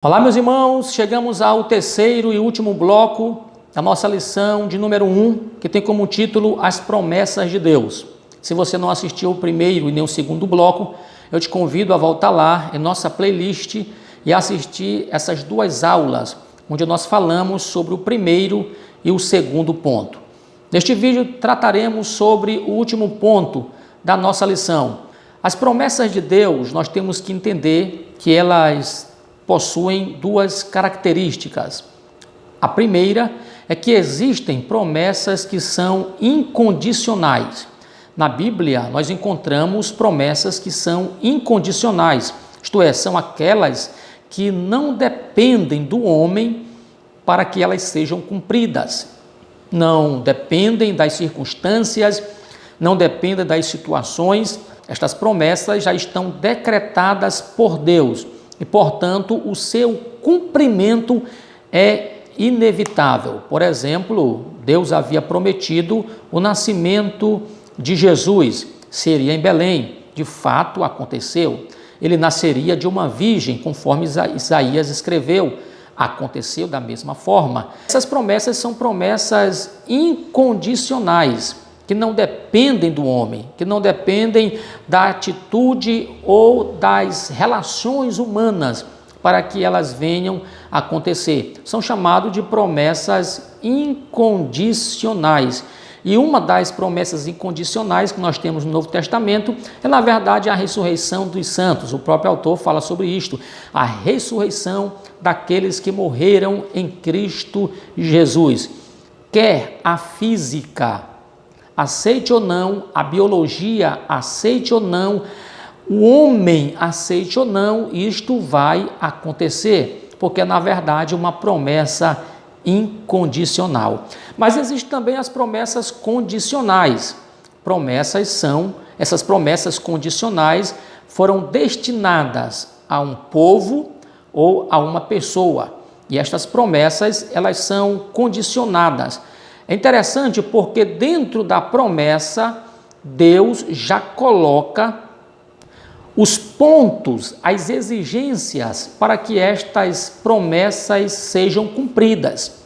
Olá, meus irmãos, chegamos ao terceiro e último bloco da nossa lição de número 1, que tem como título As Promessas de Deus. Se você não assistiu o primeiro e nem o segundo bloco, eu te convido a voltar lá em nossa playlist e assistir essas duas aulas, onde nós falamos sobre o primeiro e o segundo ponto. Neste vídeo trataremos sobre o último ponto da nossa lição. As promessas de Deus, nós temos que entender que elas possuem duas características. A primeira é que existem promessas que são incondicionais. Na Bíblia, nós encontramos promessas que são incondicionais, isto é, são aquelas que não dependem do homem para que elas sejam cumpridas. Não dependem das circunstâncias, não dependem das situações. Estas promessas já estão decretadas por Deus. E, portanto, o seu cumprimento é inevitável. Por exemplo, Deus havia prometido o nascimento de Jesus, seria em Belém. De fato, aconteceu. Ele nasceria de uma virgem, conforme Isaías escreveu. Aconteceu da mesma forma. Essas promessas são promessas incondicionais, que não dependem do homem, que não dependem da atitude ou das relações humanas para que elas venham a acontecer. São chamados de promessas incondicionais. E uma das promessas incondicionais que nós temos no Novo Testamento é, na verdade, a ressurreição dos santos. O próprio autor fala sobre isto, a ressurreição daqueles que morreram em Cristo Jesus. Quer a física aceite ou não, a biologia aceite ou não, o homem aceite ou não, isto vai acontecer, porque na verdade é uma promessa incondicional. Mas existem também as promessas condicionais. Essas promessas condicionais foram destinadas a um povo ou a uma pessoa. E estas promessas, elas são condicionadas. É interessante porque dentro da promessa, Deus já coloca os pontos, as exigências para que estas promessas sejam cumpridas.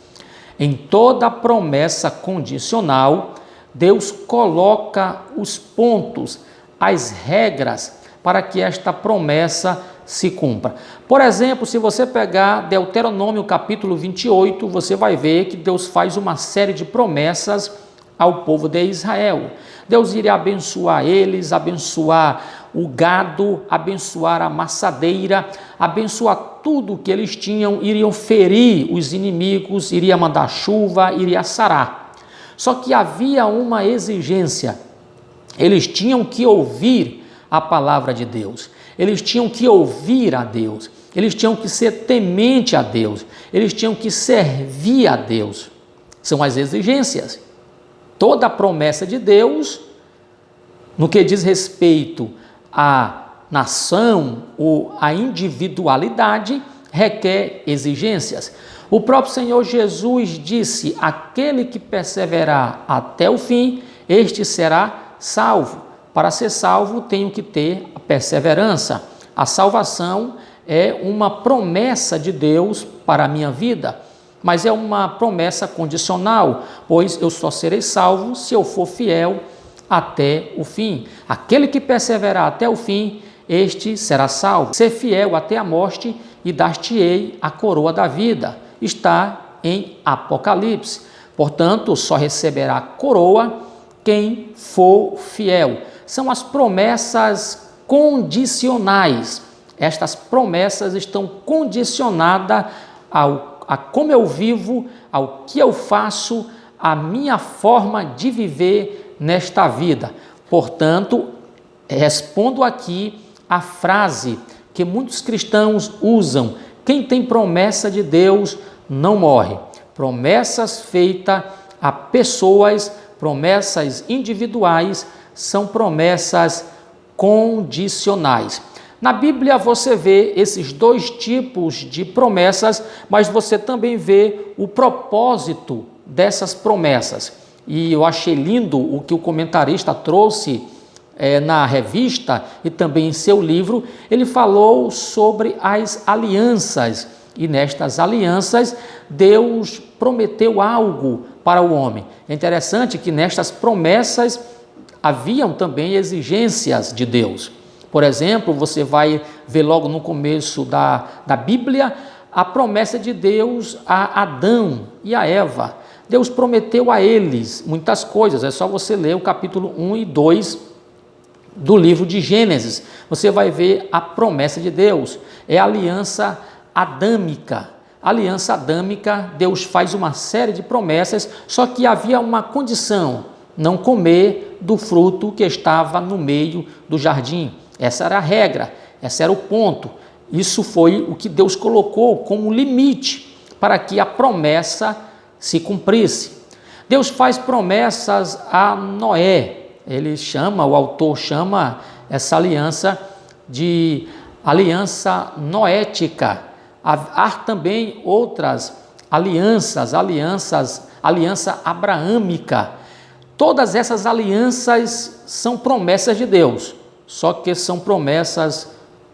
Em toda promessa condicional, Deus coloca os pontos, as regras para que esta promessa se cumpra. Por exemplo, se você pegar Deuteronômio capítulo 28, você vai ver que Deus faz uma série de promessas ao povo de Israel. Deus iria abençoar eles, abençoar o gado, abençoar a maçadeira, abençoar tudo que eles tinham, iriam ferir os inimigos, iria mandar chuva, iria sarar. Só que havia uma exigência, eles tinham que ouvir a palavra de Deus. Eles tinham que ouvir a Deus, eles tinham que ser temente a Deus, eles tinham que servir a Deus. São as exigências. Toda a promessa de Deus, no que diz respeito à nação ou à individualidade, requer exigências. O próprio Senhor Jesus disse: aquele que perseverar até o fim, este será salvo. Para ser salvo, tenho que ter a perseverança. A salvação é uma promessa de Deus para a minha vida, mas é uma promessa condicional, pois eu só serei salvo se eu for fiel até o fim. Aquele que perseverar até o fim, este será salvo. Ser fiel até a morte e dar-te-ei a coroa da vida. Está em Apocalipse. Portanto, só receberá a coroa quem for fiel. São as promessas condicionais. Estas promessas estão condicionadas a como eu vivo, ao que eu faço, a minha forma de viver nesta vida. Portanto, respondo aqui a frase que muitos cristãos usam: quem tem promessa de Deus não morre. Promessas feitas a pessoas, promessas individuais, são promessas condicionais. Na Bíblia você vê esses dois tipos de promessas, mas você também vê o propósito dessas promessas. E eu achei lindo o que o comentarista trouxe na revista e também em seu livro. Ele falou sobre as alianças E nestas alianças, Deus prometeu algo para o homem. É interessante que nestas promessas haviam também exigências de Deus. Por exemplo, você vai ver logo no começo da Bíblia a promessa de Deus a Adão e a Eva. Deus prometeu a eles muitas coisas, é só você ler o capítulo 1 e 2 do livro de Gênesis. Você vai ver a promessa de Deus, é a aliança adâmica. A aliança adâmica, Deus faz uma série de promessas, só que havia uma condição: não comer do fruto que estava no meio do jardim. Essa era a regra, esse era o ponto. Isso foi o que Deus colocou como limite para que a promessa se cumprisse. Deus faz promessas a Noé. O autor chama essa aliança de aliança noética. Há também outras aliança abraâmica. Todas essas alianças são promessas de Deus, só que são promessas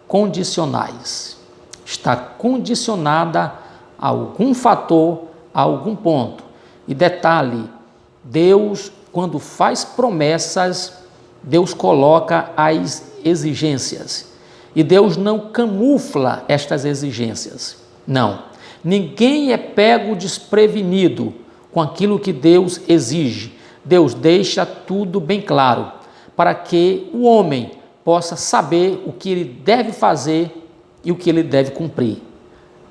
condicionais. Está condicionada a algum fator, a algum ponto. E detalhe, Deus, quando faz promessas, Deus coloca as exigências. E Deus não camufla estas exigências. Não. Ninguém é pego desprevenido com aquilo que Deus exige. Deus deixa tudo bem claro, para que o homem possa saber o que ele deve fazer e o que ele deve cumprir.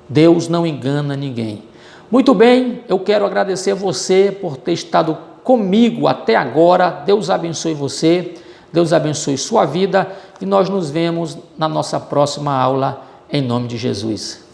Deus não engana ninguém. Muito bem, eu quero agradecer a você por ter estado comigo até agora. Deus abençoe você, Deus abençoe sua vida e nós nos vemos na nossa próxima aula, em nome de Jesus.